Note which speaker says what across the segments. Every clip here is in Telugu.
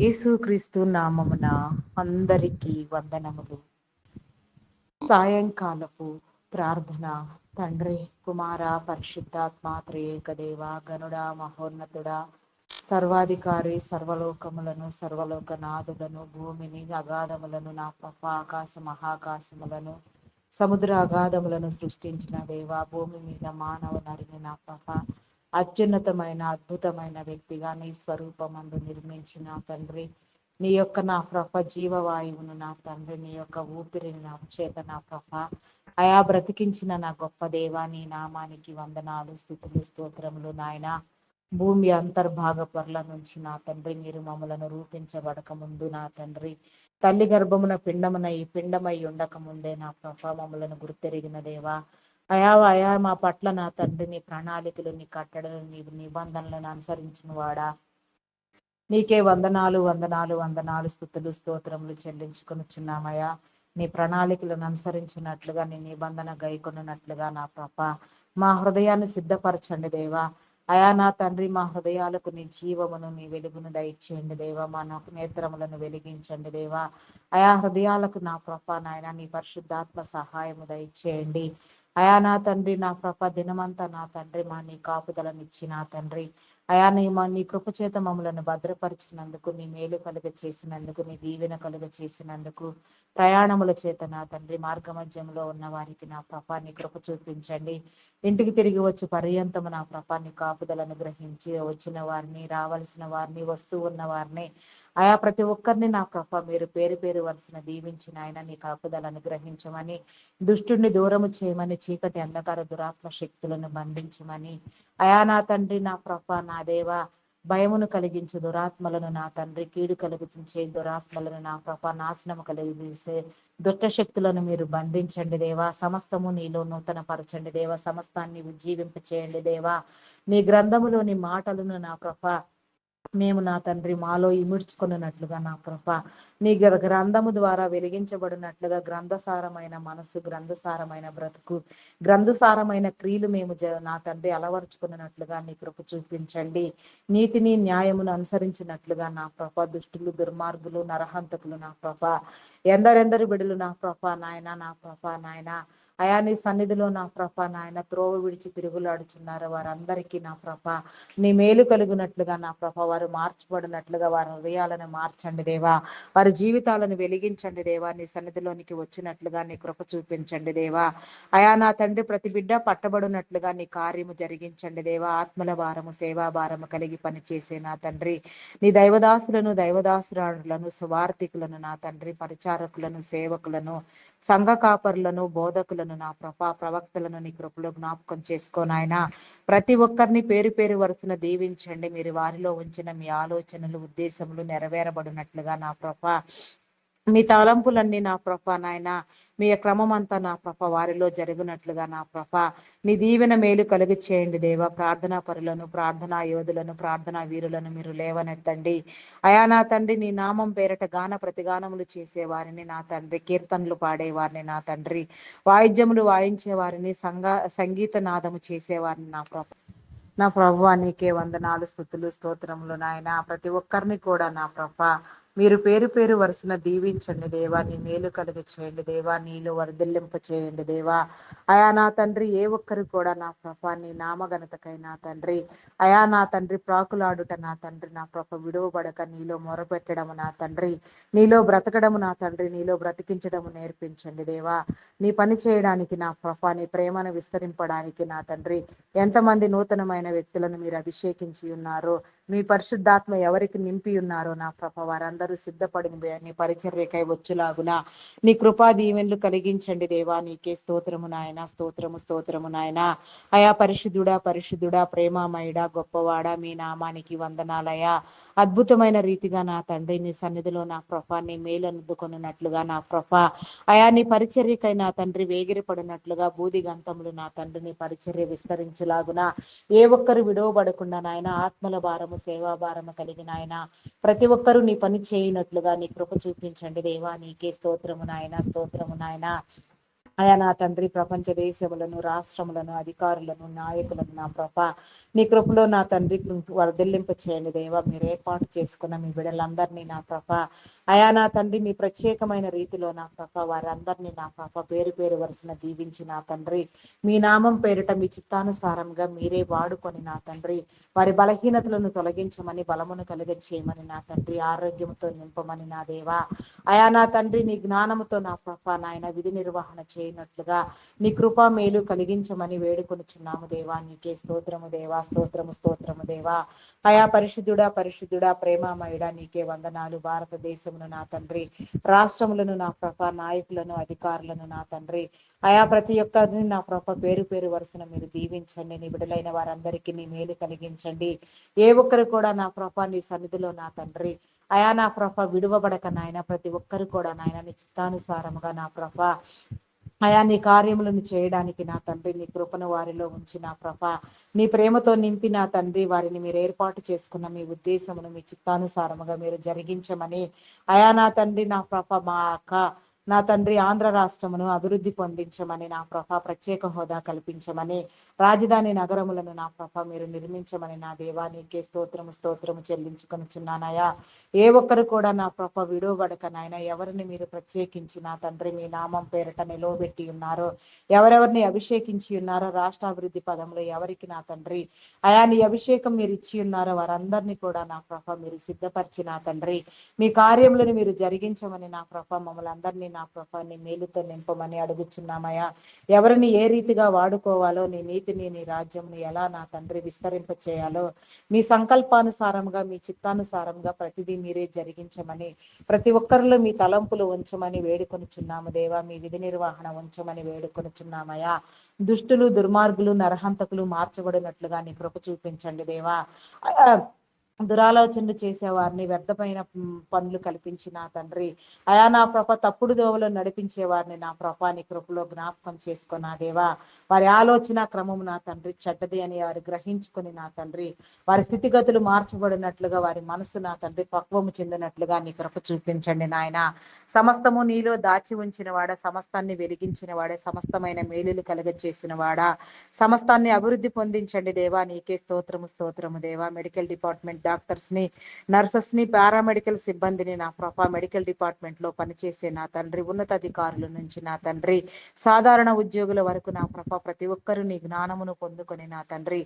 Speaker 1: యేసుక్రీస్తు నామమున అందరికీ వందనములు. సాయంకాలపు ప్రార్థన. తండ్రి, కుమార, పరిశుద్ధాత్మ త్రియేక దేవ, గనుడా, మహోన్నతుడా, సర్వాధికారి, సర్వలోకనాథులను, భూమిని అగాధములను, నా ప్రభ ఆకాశ మహాకాశములను, సముద్ర అగాధములను సృష్టించిన దేవ, భూమి మీద మానవ నరిని నా ప్రభ అత్యున్నతమైన అద్భుతమైన వ్యక్తిగా నీ స్వరూపమందు నిర్మించిన తండ్రి, నీ యొక్క నా ప్రభ జీవవాయువును నా తండ్రి, నీ యొక్క ఊపిరిని నా చేత నా ప్రభ అయా బ్రతికించిన నా గొప్ప దేవా, నీ నామానికి వందనాలు, స్తుతులు, స్తోత్రములు నాయన. భూమి అంతర్భాగ పొరల నుంచి నా తండ్రి మీరు మమ్మలను రూపించబడక ముందు నా తండ్రి, తల్లి గర్భమున ఈ పిండమై ఉండక ముందే నా ప్రభ మమ్మలను గుర్తెరిగిన దేవా, అయా మా పట్ల నా తండ్రి నీ ప్రణాళికలు, నీ కట్టడలు, నీ నిబంధనలను అనుసరించిన వాడా, నీకే వందనాలు, స్తుతులు, స్తోత్రములు చెల్లించుకొనుచున్నామయ్యా. నీ ప్రణాళికలను అనుసరించినట్లుగా, నీ నిబంధన గైకొన్నట్లుగా నా ప్రభ మా హృదయాన్ని సిద్ధపరచండి దేవా. అయా నా తండ్రి, మా హృదయాలకు నీ జీవమును, నీ వెలుగును దయచేయండి దేవా. మా నేత్రములను వెలిగించండి దేవా. అయా హృదయాలకు నా ప్రభ నాయన నీ పరిశుద్ధాత్మ సహాయము దయచేయండి. అయా నా తండ్రి, నా ప్రభ దినమంతా నా తండ్రి మా నీ కాపుదలనిచ్చి నా తండ్రి అయా నీ కృపచేత మమ్మలను భద్రపరిచినందుకు, నీ మేలు కలుగ చేసినందుకు, నీ దీవెన కలుగ చేసినందుకు, ప్రయాణముల చేత నా తండ్రి మార్గ మధ్యంలో ఉన్న వారికి నా ప్రభాన్ని కృప చూపించండి. ఇంటికి తిరిగి వచ్చి పర్యంతము నా ప్రభాన్ని కాపుదలను గ్రహించి వచ్చిన వారిని, రావాల్సిన వారిని, వస్తూ ఉన్న వారిని ఆయా ప్రతి ఒక్కరిని నా ప్రభ మీరు పేరు వరుసన దీవించిన ఆయన నీ కాపుదలను గ్రహించమని, దుష్టుడిని దూరము చేయమని, చీకటి అంధకార దురాత్మ శక్తులను బంధించమని, అయా నా తండ్రి నా ప్రభ నా దేవ భయమును కలిగించే దురాత్మలను నా తండ్రి, కీడు కలిగించే దురాత్మలను నా ప్రభ నాశనము కలిగించే దుష్ట శక్తులను మీరు బంధించండి దేవా. సమస్తము నీలో నూతన పరచండి దేవా. సమస్తాన్ని ఉజ్జీవింప చేయండి దేవా. నీ గ్రంథములోని మాటలను నా ప్రభ మేము నా తండ్రి మాలో ఇముడ్చుకున్నట్లుగా నా ప్రభ నీ గ్రంథము ద్వారా వెలిగించబడినట్లుగా గ్రంథసారమైన మనసు, గ్రంథసారమైన బ్రతుకు, గ్రంథసారమైన క్రియలు మేము నా తండ్రి అలవరుచుకున్నట్లుగా నీ కృప చూపించండి. నీతిని న్యాయమును అనుసరించినట్లుగా నా ప్రభ దుష్టులు, దుర్మార్గులు, నరహంతకులు నా ప్రభ ఎందరెందరు బిడులు నా ప్రభ నాయన, నా ప్రభ నాయన అయా నీ సన్నిధిలో నా ప్రభ నాయన త్రోవ విడిచి తిరుగులాడుచున్నారు వారందరికీ నా ప్రభ నీ మేలు కలుగునట్లుగా నా ప్రభ వారు మార్చబడినట్లుగా వారి హృదయాలను మార్చండి దేవా. వారి జీవితాలను వెలిగించండి దేవా. నీ సన్నిధిలోనికి వచ్చినట్లుగా నీ కృప చూపించండి దేవా. అయా నా తండ్రి ప్రతి బిడ్డ పట్టబడినట్లుగా నీ కార్యము జరిగించండి దేవా. ఆత్మల భారము, సేవా భారము కలిగి పనిచేసే నా తండ్రి నీ దైవదాసులను, సువార్థికులను నా తండ్రి, పరిచారకులను, సేవకులను, సంఘ కాపరులను, బోధకులను నా ప్రవక్తలను నీ కృపలో జ్ఞాపకం చేసుకోనాయన. ప్రతి ఒక్కరిని పేరు వరుసన దీవించండి. మీరు వారిలో ఉంచిన మీ ఆలోచనలు, ఉద్దేశములు నెరవేరబడినట్లుగా నా ప్రభ మీ తలంపులన్నీ నా ప్రభ నాయన మీ క్రమం అంతా నా ప్రభ వారిలో జరుగునట్లుగా నా ప్రభ నీ దీవెన మేలు కలుగు చేయండి దేవా. ప్రార్థనా పరులను, ప్రార్థనా యోధులను, ప్రార్థనా వీరులను మీరు లేవనెత్తండి. అయా నా తండ్రి నీ నామం పేరట గాన ప్రతిగానములు చేసేవారిని నా తండ్రి, కీర్తనలు పాడేవారిని నా తండ్రి, వాయిద్యములు వాయించే వారిని, సంగీత నాదము చేసేవారిని నా ప్రభువా నీకే వందనాలు, స్తుతులు, స్తోత్రములు నాయన. ప్రతి ఒక్కరిని కూడా నా ప్రభ మీరు పేరు వరుసన దీవించండి దేవా. నీ మేలు కలుగ చేయండి దేవా. నీలో వర్ధిల్లింప చేయండి దేవా. అయా నా తండ్రి ఏ ఒక్కరు కూడా నా ప్రభ నీ నామఘనతకై నా తండ్రి అయా నా తండ్రి ప్రాకులాడుట నా తండ్రి నా ప్రభ విడువబడక నీలో మొరపెట్టడము నా తండ్రి, నీలో బ్రతకడము నా తండ్రి, నీలో బ్రతికించడము నేర్పించండి దేవా. నీ పని చేయడానికి నా ప్రభ నీ ప్రేమను విస్తరింపడానికి నా తండ్రి ఎంతమంది నూతనమైన వ్యక్తులను మీరు అభిషేకించి ఉన్నారో, మీ పరిశుద్ధాత్మ ఎవరికి నింపి ఉన్నారో నా ప్రభ వారందరూ సిద్ధపడి నీ పరిచర్యకై వచ్చులాగున నీ కృపా దీవెనలు కలిగించండి దేవా. నీకే స్తోత్రము నాయన, స్తోత్రము నాయన. అయా పరిశుద్ధుడా, ప్రేమామయుడా, గొప్పవాడా, మీ నామానికి వందనాలయా. అద్భుతమైన రీతిగా నా తండ్రి నీ సన్నిధిలో నా ప్రభ నీ మేలు అందుకొనున్నట్లుగా నా ప్రభ అయా నీ పరిచర్యకై నా తండ్రి వేగిరపడినట్లుగా బూది గంతములు నా తండ్రి నీ పరిచర్య విస్తరించులాగున ఏ ఒక్కరు విడవబడకుండా నాయన ఆత్మల భారము, సేవా భారము కలిగిన ఆయన ప్రతి ఒక్కరూ నీ పని చేయనట్లుగా నీ కృప చూపించండి దేవా. నీకే స్తోత్రము నాయన. అయా నా తండ్రి, ప్రపంచ దేశములను, రాష్ట్రములను, అధికారులను, నాయకులను నా ప్రభ నీ కృపలో నా తండ్రి వర్ధిల్లింప చేయండి దేవా. మీరు ఏర్పాటు చేసుకున్న మీ బిడ్డలందరినీ నా ప్రభ అయా నా తండ్రి మీ ప్రత్యేకమైన రీతిలో నా ప్రభ వారందరినీ నా ప్రభ పేరు పేరు వరుసన దీవించి నా తండ్రి మీ నామం పేరిట మీ చిత్తానుసారంగా మీరే వాడుకొని నా తండ్రి వారి బలహీనతలను తొలగించమని, బలమును కలుగ చేయమని నా తండ్రి, ఆరోగ్యంతో నింపమని నా దేవా. అయా నా తండ్రి నీ జ్ఞానముతో నా ప్రభ నాయన విధి నిర్వహణ చేయనట్లుగా నీ కృపా మేలు కలిగించమని వేడుకొనుచున్నాము దేవా. నీకే స్తోత్రము దేవా, స్తోత్రము స్తోత్రము దేవా. అయా పరిశుద్ధుడా పరిశుద్ధుడా ప్రేమామయుడా నీకే వందనాలు. భారతదేశమును నా తండ్రి, రాష్ట్రములను నా ప్రభ నాయకులను, అధికారులను నా తండ్రి అయా ప్రతి ఒక్కరిని నా ప్రభ పేరు పేరు వరుసన మీరు దీవించండి. నీ బిడలైన వారందరికీ నీ మేలు కలిగించండి. ఏ ఒక్కరు కూడా నా ప్రభ నీ సన్నిధిలో నా తండ్రి అయా నా ప్రభ విడువబడక నాయన ప్రతి ఒక్కరు కూడా నాయన నీ చిత్తానుసారముగా నా ప్రభ అయా నీ కార్యములను చేయడానికి నా తండ్రి నీ కృపను వారిలో ఉంచి నా ప్రభ నీ ప్రేమతో నింపి నా తండ్రి వారిని మీరు ఏర్పాటు చేసుకున్న మీ ఉద్దేశమును మీ చిత్తానుసారముగా మీరు జరిగించమని అయా నా తండ్రి నా ప్రభ మా అక్క నా తండ్రి ఆంధ్ర రాష్ట్రమును అభివృద్ధి పొందించమని నా ప్రభ ప్రత్యేక హోదా కల్పించమని, రాజధాని నగరములను నా ప్రభ మీరు నిర్మించమని నా దేవా నీకే స్తోత్రము స్తోత్రము చెల్లించుకొనుచున్నానయా. ఏ ఒక్కరు కూడా నా ప్రభ విడువబడక నాయన ఎవరిని మీరు ప్రత్యేకించి నా తండ్రి మీ నామం పేరిట నిలవబెట్టి ఉన్నారో, ఎవరెవరిని అభిషేకించి ఉన్నారో, రాష్ట్రాభివృద్ధి పదంలో ఎవరికి నా తండ్రి అయా నీ అభిషేకం మీరు ఇచ్చి ఉన్నారో వారందరినీ కూడా నా ప్రభ మీరు సిద్ధపరిచి నా తండ్రి మీ కార్యములను మీరు జరిగించమని నా ప్రభ మమ్మల్ని అందరినీ నా ప్రభ నీ మేలుతో నింపమని అడుగుచున్నామయ్యా. ఎవరిని ఏ రీతిగా వాడుకోవాలో, నీ నీతిని నీ రాజ్యంని ఎలా నా తండ్రి విస్తరింప చేయాలో మీ సంకల్పానుసారంగా మీ చిత్తానుసారంగా ప్రతిదీ మీరే జరిగించమని, ప్రతి ఒక్కరిలో మీ తలంపులు ఉంచమని వేడుకొనుచున్నాము దేవా. మీ విధి నిర్వహణ ఉంచమని వేడుకొనుచున్నామయ్యా. దుష్టులు, దుర్మార్గులు, నరహంతకులు మార్చబడినట్లుగా నీ కృప చూపించండి దేవా. దురాలోచనలు చేసేవారిని, వ్యర్థమైన పనులు కల్పించి నా తండ్రి అయా నా ప్రభ తప్పుడు దోవలో నడిపించే వారిని నా ప్రభ నీ కృపలో జ్ఞాపకం చేసుకున్నా దేవా. వారి ఆలోచన క్రమము నా తండ్రి చెడ్డది అని వారు గ్రహించుకొని నా తండ్రి వారి స్థితిగతులు మార్చబడినట్లుగా వారి మనసు నా తండ్రి పక్వము చెందినట్లుగా నీ కృప చూపించండి నాయన. సమస్తము నీలో దాచి ఉంచిన వాడ, సమస్తాన్ని వెలిగించిన వాడే, సమస్తమైన మేలులు కలుగజేసిన వాడా, సమస్తాన్ని అభివృద్ధి పొందించండి దేవా. నీకే స్తోత్రము స్తోత్రము దేవా. మెడికల్ డిపార్ట్మెంట్ డాక్టర్స్ ని, నర్సెస్ ని, పారామెడికల్ సిబ్బందిని నా ప్రభ మెడికల్ డిపార్ట్మెంట్ లో పనిచేసే నా తండ్రి ఉన్నతాధికారుల నుంచి నా తండ్రి సాధారణ ఉద్యోగుల వరకు నా ప్రభ ప్రతి ఒక్కరూ నీ జ్ఞానమును పొందుకొని నా తండ్రి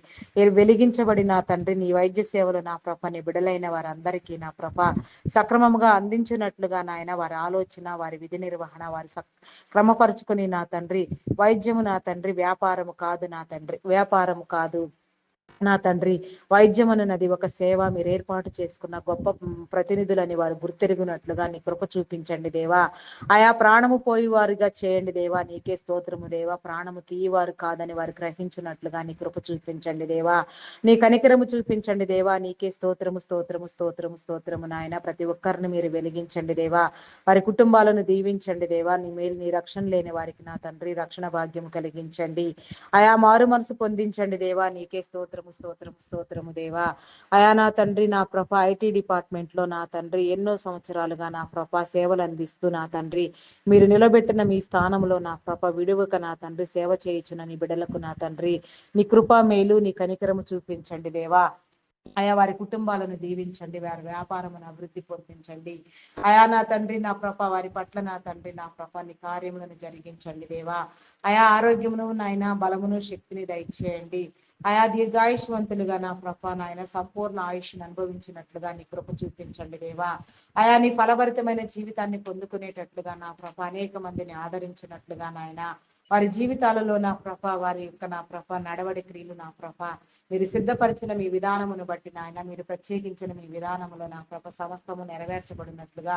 Speaker 1: వెలిగించబడి నా తండ్రి నీ వైద్య సేవలు నా ప్రభ నీ బిడలైన వారందరికీ నా ప్రభ సక్రమంగా అందించినట్లుగా నాయన వారి ఆలోచన, వారి విధి నిర్వహణ వారి క్రమపరుచుకొని నా తండ్రి వైద్యము నా తండ్రి వ్యాపారము కాదు నా తండ్రి వ్యాపారము కాదు నా తండ్రి వైద్యం అన్నది ఒక సేవ. మీరు ఏర్పాటు చేసుకున్న గొప్ప ప్రతినిధులని వారు గుర్తెరుగునట్లుగా నీ కృప చూపించండి దేవా. ఆయా ప్రాణము పోయి వారిగా చేయండి దేవా. నీకే స్తోత్రము దేవా. ప్రాణము తీయవారు కాదని వారు గ్రహించినట్లుగా నీ కృప చూపించండి దేవా. నీ కనికరము చూపించండి దేవా. నీకే స్తోత్రము స్తోత్రము స్తోత్రము స్తోత్రము నాయన. ప్రతి ఒక్కరిని మీరు వెలిగించండి దేవా. వారి కుటుంబాలను దీవించండి దేవా. నీ మేలు నీ రక్షణ లేని వారికి నా తండ్రి రక్షణ భాగ్యం కలిగించండి. ఆయా మారు మనసు పొందించండి దేవా. నీకే స్తోత్రము స్తోత్రము స్తోత్రము దేవా. అయా నా తండ్రి నా ప్రభ ఐటీ డిపార్ట్మెంట్ లో నా తండ్రి ఎన్నో సంవత్సరాలుగా నా ప్రభ సేవలు అందిస్తూ నా తండ్రి మీరు నిలబెట్టిన మీ స్థానంలో నా ప్రభ విడువక నా తండ్రి సేవ చేయించిన నీ బిడలకు నా తండ్రి నీ కృపా మేలు నీ కనికరము చూపించండి దేవా. ఆయా వారి కుటుంబాలను దీవించండి. వారి వ్యాపారమును అభివృద్ధి పొందించండి. అయా నా తండ్రి నా ప్రభ వారి పట్ల నా తండ్రి నా ప్రభ నీ కార్యములను జరిగించండి దేవా. ఆయా ఆరోగ్యమును నాయన బలమును శక్తిని దయచేయండి. ఆయా దీర్ఘాయుష్వంతులుగా నా ప్రభ నాయన సంపూర్ణ ఆయుష్ను అనుభవించినట్లుగా నీ కృప చూపించండి దేవా. ఆయా నీ ఫలభరితమైన జీవితాన్ని పొందుకునేటట్లుగా నా ప్రభ అనేక మందిని ఆదరించినట్లుగా నాయన వారి జీవితాలలో నా ప్రభ వారి యొక్క నా ప్రభ నడవడి క్రియలు నా ప్రభ మీరు సిద్ధపరిచిన మీ విధానమును బట్టి నాయన మీరు ప్రత్యేకించిన మీ విధానములో నా ప్రభ సమస్తము నెరవేర్చబడినట్లుగా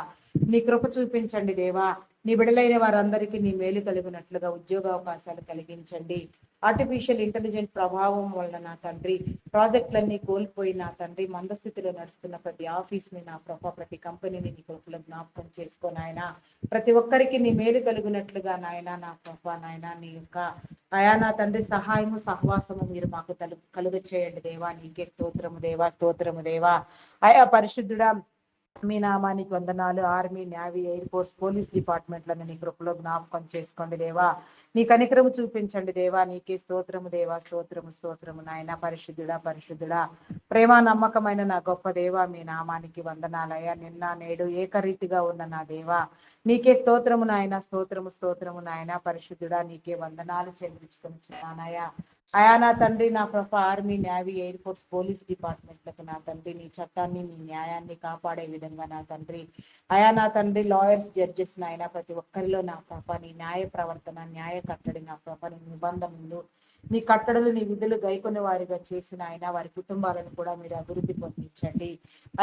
Speaker 1: నీ కృప చూపించండి దేవా. నీ బిడలైన వారందరికీ నీ మేలు కలిగినట్లుగా ఉద్యోగ అవకాశాలు కలిగించండి. ఆర్టిఫిషియల్ ఇంటెలిజెంట్ ప్రభావం వలన నా తండ్రి ప్రాజెక్టులన్నీ కోల్పోయి నా తండ్రి మందస్థితిలో నడుస్తున్న ప్రతి ఆఫీస్ ని నా ప్రభ ప్రతి కంపెనీని నీ కృపలో జ్ఞాపకం చేసుకొని ఆయన ప్రతి ఒక్కరికి నీ మేలు కలిగినట్లుగా నాయన నా ప్రభ నాయన నీ యొక్క అయా నా తండ్రి సహాయము సహవాసము మీరు మాకు కలుగ చేయండి దేవా. నీకే స్తోత్రము దేవా స్తోత్రము దేవా. అయా పరిశుద్ధుడా మీ నామానికి వందనాలు. Army, navy, air force, police డిపార్ట్మెంట్లను నీ కృపలో జ్ఞాపకం చేసుకోండి దేవా. నీ కనికరము చూపించండి దేవా. నీకే స్తోత్రము దేవా, స్తోత్రము స్తోత్రము నాయన. పరిశుద్ధుడా పరిశుద్ధుడా, ప్రేమ నమ్మకమైన నా గొప్ప దేవా, మీ నామానికి వందనాలయ్యా. నిన్న నేడు ఏకరీతిగా ఉన్న నా దేవా, నీకే స్తోత్రము నాయన. స్తోత్రము స్తోత్రము నాయన. పరిశుద్ధుడా, నీకే వందనాలు చెల్లించుకుంటున్నానయ్యా. అయా నా తండ్రి, నా ప్రభ army, navy, air force, police డిపార్ట్మెంట్లకు నా తండ్రి నీ చట్టాన్ని, నీ న్యాయాన్ని కాపాడే విధంగా నా తండ్రి, అయా నా తండ్రి లాయర్స్, జడ్జెస్ నాయన ప్రతి ఒక్కరిలో నా ప్రభ నీ న్యాయ ప్రవర్తన, న్యాయ కట్టడి నా ప్రభ నీ నిబంధనలు, నీ కట్టడలు, నీ విధులు గైకొని వారిగా చేసిన ఆయన వారి కుటుంబాలను కూడా మీరు అభివృద్ధి పొందించండి.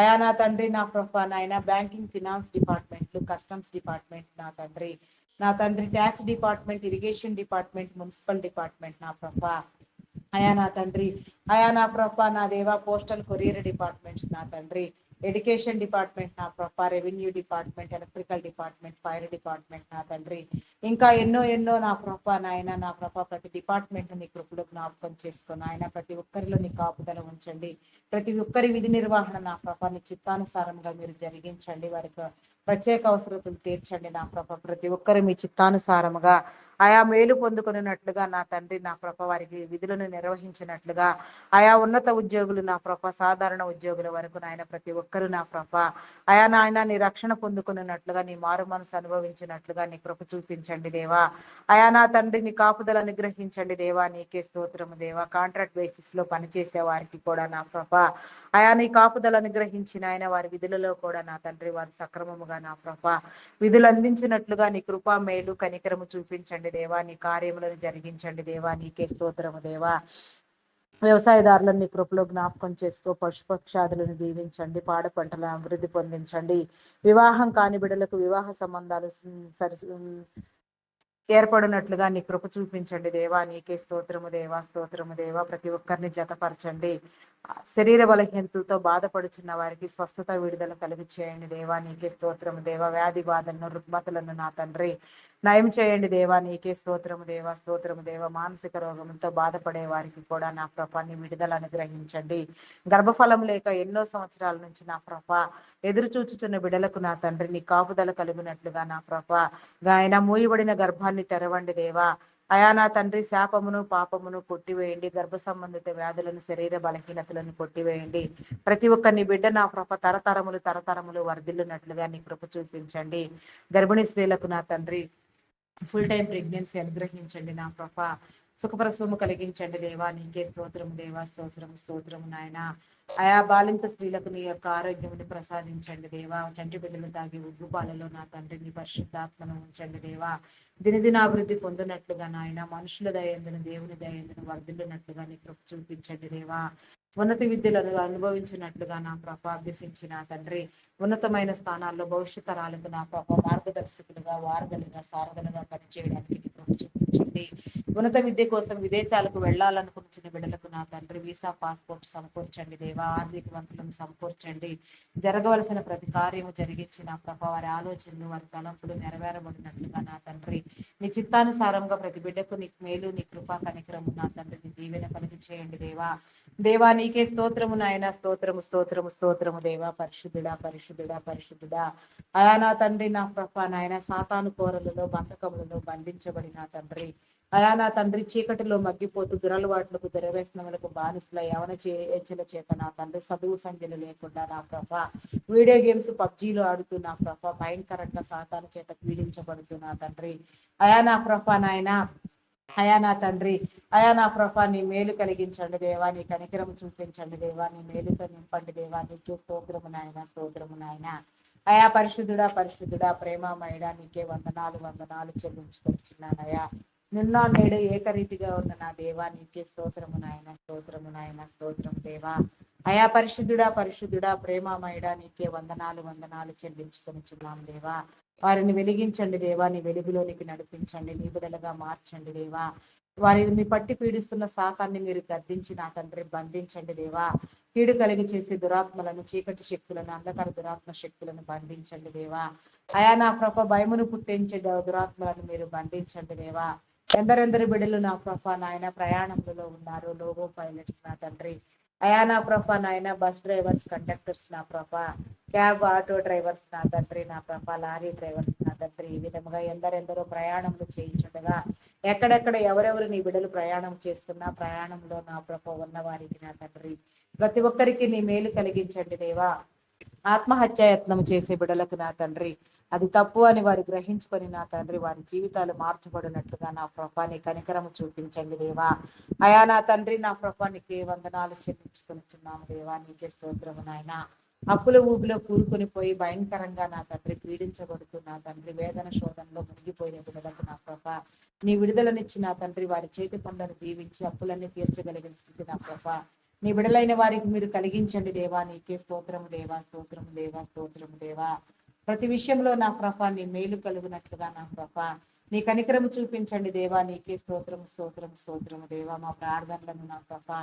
Speaker 1: అయా నా తండ్రి, నా ప్రభ నాయన బ్యాంకింగ్, ఫినాన్స్ డిపార్ట్మెంట్లు, కస్టమ్స్ డిపార్ట్మెంట్ నా తండ్రి, నా తండ్రి tax department, irrigation department, municipal department నా ప్రభ, అయా నా తండ్రి, అయా నా ప్రభ నా దేవా, పోస్టల్ కొరియర్ డిపార్ట్మెంట్స్ నా తండ్రి, ఎడ్యుకేషన్ డిపార్ట్మెంట్ నా ప్రభ, revenue department, electrical department, fire department నా తండ్రి, ఇంకా ఎన్నో ఎన్నో నా ప్రభ నాయన, నా ప్రభ ప్రతి డిపార్ట్మెంట్ నీ కృపలో జ్ఞాపకం చేసుకుని ఆయన ప్రతి ఒక్కరిలో నీ కాపుదల ఉంచండి. ప్రతి ఒక్కరి విధి నిర్వహణ నా ప్రభ నీ చిత్తానుసారంగా మీరు జరిగించండి. వారికి ప్రత్యేక అవసరతలు తీర్చండి నా ప్రభ. ప్రతి ఒక్కరు మీ చిత్తానుసారముగా ఆయా మేలు పొందుకున్నట్లుగా నా తండ్రి, నా ప్రభ వారికి విధులను నిర్వహించినట్లుగా, ఆయా ఉన్నత ఉద్యోగులు నా ప్రభ, సాధారణ ఉద్యోగుల వరకు నాయన ప్రతి ఒక్కరు నా ప్రభ, ఆయా నాయన నీ రక్షణ పొందుకున్నట్లుగా, నీ మారు మనసు అనుభవించినట్లుగా నీ కృప చూపించండి దేవా. అయా నా తండ్రి, నీ కాపుదల అనుగ్రహించండి దేవా. నీకే స్తోత్రము దేవా. కాంట్రాక్ట్ బేసిస్ లో పనిచేసే వారికి కూడా నా ప్రభ, అయా నీ కాపుదల అనుగ్రహించిన ఆయన వారి విధులలో కూడా నా తండ్రి వారి సక్రమముగా నా ప్రభ విధులు అందించినట్లుగా నీ కృపా మేలు కనికరము చూపించండి దేవా. నీ కార్యములను జరిగించండి దేవా. నీకే స్తోత్రము దేవా. వ్యవసాయదారులను నీ కృపలో జ్ఞాపకం చేసుకో. పశుపక్షాదులను దీవించండి. పాడ పంటలను అభివృద్ధి పొందించండి. వివాహం కాని బిడ్డలకు వివాహ సంబంధాలు సరి ఏర్పడినట్లుగా నీ కృప చూపించండి దేవా. నీకే స్తోత్రము దేవా, స్తోత్రము దేవా. ప్రతి ఒక్కరిని జతపరచండి. శరీర బలహీనతలతో బాధపడుచున్న వారికి స్వస్థత, విడుదల కలిగి చేయండి దేవా. నీకే స్తోత్రము దేవా. వ్యాధి బాధలను, రుగ్మతలను నా తండ్రి నయం చేయండి దేవా. నీకే స్తోత్రము దేవా, స్తోత్రము దేవా. మానసిక రోగంతో బాధపడే వారికి కూడా నా ప్రభాన్ని విడుదల అనుగ్రహించండి. గర్భఫలం లేక ఎన్నో సంవత్సరాల నుంచి నా ప్రభ ఎదురు చూచుచున్న బిడలకు నా తండ్రి నీ కాపుదల కలిగినట్లుగా నా ప్రభ ఆయన మూయబడిన గర్భాన్ని తెరవండి దేవా. అయా నా తండ్రి, శాపమును పాపమును కొట్టివేయండి. గర్భ సంబంధిత వ్యాధులను, శరీర బలహీనతలను కొట్టివేయండి. ప్రతి ఒక్క నీ బిడ్డ నా కృప తరతరములు తరతరములు వర్ధిల్లునట్లుగా నీ కృప చూపించండి. గర్భిణీ స్త్రీలకు నా తండ్రి ఫుల్ టైం ప్రెగ్నెన్సీ అనుగ్రహించండి నా ప్రభ. సుఖప్రసవము కలిగించండి దేవా. నీకే స్తోత్రము దేవా, స్తోత్రము స్తోత్రము నాయన. ఆయా బాలింత స్త్రీలకు నీ యొక్క ఆరోగ్యముని ప్రసాదించండి దేవా. చంటి బిడ్డలు తాగి ఉగ్గుపాలలో నా తండ్రి నీ పరిశుద్ధాత్మను ఉంచండి దేవా. దినదినాభివృద్ధి పొందినట్లుగా నాయన, మనుషుల దయందును దేవుని దయందును వర్ధిల్లునట్లుగా నీ కృప చూపించండి దేవా. ఉన్నత విద్యలను అనుభవించినట్లుగా నా ప్రభ అభ్యసించిన తండ్రి ఉన్నతమైన స్థానాల్లో భవిష్యత్ తరాలకు నా ప్రభ మార్గదర్శకులుగా, వారధులుగా, సారథులుగా పనిచేయడానికి నీ కృప చూపించండి. ఉన్నత విద్య కోసం విదేశాలకు వెళ్లాలనుకుంటున్న బిడ్డలకు నా తండ్రి వీసా, పాస్పోర్ట్ సమకూర్చండి దేవా. ఆర్థిక వంతులను సమకూర్చండి. జరగవలసిన ప్రతి కార్యము జరిగించిన ప్రభ వారి ఆలోచనలు, వారి తలంపులు నెరవేరబడినట్లుగా నా తండ్రి నీ చిత్తానుసారంగా ప్రతి బిడ్డకు నీ మేలు, నీ కృపా కనికరము నా తండ్రి నీ దీవెన కలిగి చేయండి దేవా. దేవా నీకే స్తోత్రము నాయన. స్తోత్రము స్తోత్రము స్తోత్రము దేవా. పరిశుద్ధుడా పరిశుద్ధుడా పరిశుద్ధుడా. అయా నా తండ్రి, నా ప్రభ నాయన సాతాను కోరలలో, బంధకములలో బంధించబడిన తండ్రి, అయా నా తండ్రి చీకటిలో మగ్గిపోతూ దురలవాట్లకు, దురవ్యసనములకు బానిసల యవన హెచ్చల చేత నా తండ్రి చదువు సంఖ్యలు లేకుండా నా ప్రభ వీడియో గేమ్స్, పబ్జీలు ఆడుతూ నా ప్రభ భయంకరంగా సాతాను చేత పీడించబడుతూ నా తండ్రి, అయా నా ప్రభ నాయన, అయా నా తండ్రి, అయా నా ప్రభ నీ మేలు కలిగించండి దేవా. నీ కనికరం చూపించండి దేవా. నీ మేలుతో నింపండి దేవా. నీకే స్తోత్రము నాయన, స్తోత్రము నాయన. అయా పరిశుద్ధుడా పరిశుద్ధుడా, ప్రేమమయుడా, నీకే వందనాలు వందనాలు చెల్లించుకొచ్చున్నానయా. నిన్న నేడు ఏకరీతిగా ఉన్న నా దేవా, నీకే స్తోత్రము నాయన, స్తోత్రము నాయన, స్తోత్రం దేవా. అయా పరిశుద్ధుడా పరిశుద్ధుడా, ప్రేమమయుడా, నీకే వందనాలు వందనాలు చెల్లించుకొనిచున్నాం దేవా. వారిని వెలిగించండి దేవా. నీ వెలుగులోనికి నడిపించండి. నీ బిడ్డలుగా మార్చండి దేవా. వారిని పట్టి పీడిస్తున్న శాతాన్ని మీరు గద్దించి నా తండ్రి బంధించండి దేవా. కీడు కలిగి చేసే దురాత్మలను, చీకటి శక్తులను, అంధకార దురాత్మ శక్తులను బంధించండి దేవా. అయా నా ప్రభ భయమును పుట్టించే దురాత్మలను మీరు బంధించండి దేవా. ఎందరెందరి బిడ్డలు నా ప్రభ నాయన ప్రయాణంలో ఉన్నారు. లోగో పైలట్స్ నా తండ్రి అయా నా ప్రభా నాయన బస్ డ్రైవర్స్, కండక్టర్స్ నా ప్రభా, క్యాబ్ ఆటో డ్రైవర్స్ నా తండ్రి, నా ప్రభా లారీ డ్రైవర్స్ నా తండ్రి, ఈ విధముగా ఎందరెందరో ప్రయాణములు చేయించుండగా ఎక్కడెక్కడ ఎవరెవరు నీ బిడ్డలు ప్రయాణం చేస్తున్నా ప్రయాణంలో నా ప్రభా ఉన్న వారికి నా తండ్రి ప్రతి ఒక్కరికి నీ మేలు కలిగించండి దేవా. ఆత్మహత్యాయత్నం చేసే బిడ్డలకు నా తండ్రి అది తప్పు అని వారు గ్రహించుకొని నా తండ్రి వారి జీవితాలు మార్చబడినట్లుగా నా ప్రభాని కనికరము చూపించండి దేవా. అయా నా తండ్రి నా ప్రభానికి వందనాలు చెల్లించుకొనిచున్నాము దేవా. నీకే స్తోత్రము నాయన. అప్పుల ఊబిలో కూరుకొని పోయి భయంకరంగా నా తండ్రి పీడించబడుతూ నా తండ్రి వేదన శోధనలో మునిగిపోయిన బిడ్డలకు నా ప్రభా నీ విడుదలనిచ్చి నా తండ్రి వారి చేతి పనులను దీవించి అప్పులన్నీ తీర్చగలిగిన స్థితి నా ప్రభా నీ బిడలైన వారికి మీరు కలిగించండి దేవా. నీకే స్తోత్రము దేవా, స్తోత్రము దేవా, స్తోత్రము దేవా. ప్రతి విషయంలో నా ప్రభా నీ మేలు కలుగునట్లుగా నా ప్రభా నీ కనికరము చూపించండి దేవా. నీకే స్తోత్రము, స్తోత్రము, స్తోత్రము దేవా. మా ప్రార్థనలను నా ప్రభా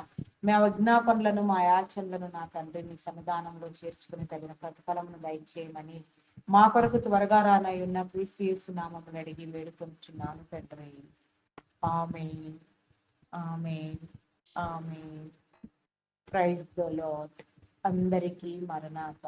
Speaker 1: మా విజ్ఞాపనలను మా యాచనలను నా తండ్రి మీ సన్నిధానంలో చేర్చుకుని తగిన ప్రతిఫలమును దయచేయమని మా కొరకు త్వరగా రానై ఉన్న క్రీస్తు యేసు నామమును అడిగి వేడుకొంచున్నాను తండ్రి. Amen, amen, amen. Praise the lord. అందరికీ మరణాత.